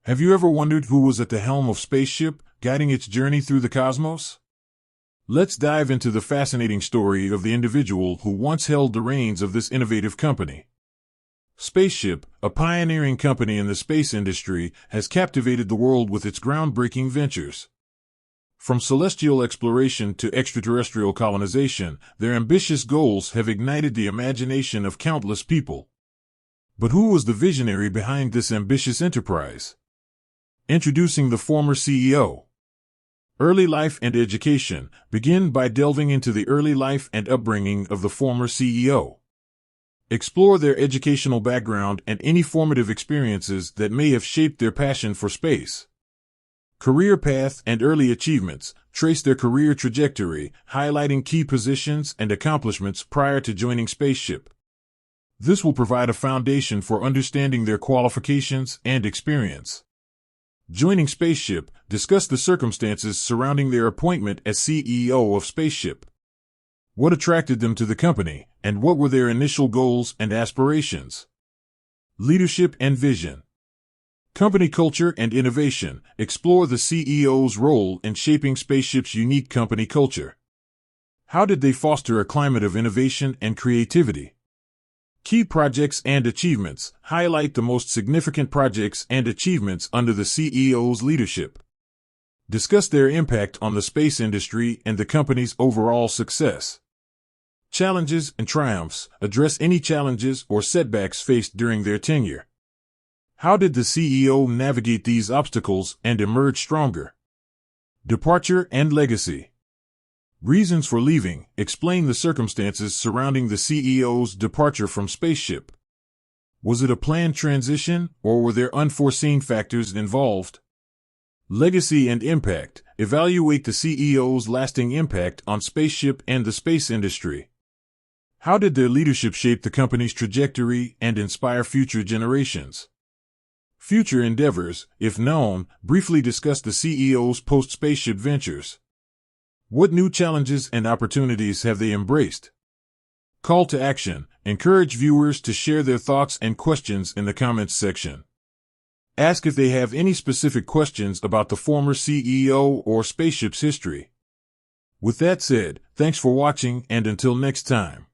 Have you ever wondered who was at the helm of Spaceship, guiding its journey through the cosmos? Let's dive into the fascinating story of the individual who once held the reins of this innovative company. Spaceship, a pioneering company in the space industry, has captivated the world with its groundbreaking ventures. From celestial exploration to extraterrestrial colonization, their ambitious goals have ignited the imagination of countless people. But who was the visionary behind this ambitious enterprise? Introducing the former CEO. Early life and education. Begin by delving into the early life and upbringing of the former CEO. Explore their educational background and any formative experiences that may have shaped their passion for space. Career path and early achievements. Trace their career trajectory, highlighting key positions and accomplishments prior to joining Spaceship. This will provide a foundation for understanding their qualifications and experience. Joining Spaceship. Discuss the circumstances surrounding their appointment as CEO of Spaceship. What attracted them to the company, and what were their initial goals and aspirations? Leadership and vision. Company culture and innovation. Explore the CEO's role in shaping Spaceship's unique company culture. How did they foster a climate of innovation and creativity? Key projects and achievements. Highlight the most significant projects and achievements under the CEO's leadership. Discuss their impact on the space industry and the company's overall success. Challenges and triumphs. Address any challenges or setbacks faced during their tenure. How did the CEO navigate these obstacles and emerge stronger? Departure and legacy. Reasons for leaving. Explain the circumstances surrounding the CEO's departure from Spaceship. Was it a planned transition, or were there unforeseen factors involved? Legacy and impact. Evaluate the CEO's lasting impact on Spaceship and the space industry. How did their leadership shape the company's trajectory and inspire future generations? Future endeavors. If known, briefly discuss the CEO's post-Spaceship ventures. What new challenges and opportunities have they embraced? Call to action. Encourage viewers to share their thoughts and questions in the comments section. Ask if they have any specific questions about the former CEO or Spaceship's history. With that said, thanks for watching, and until next time.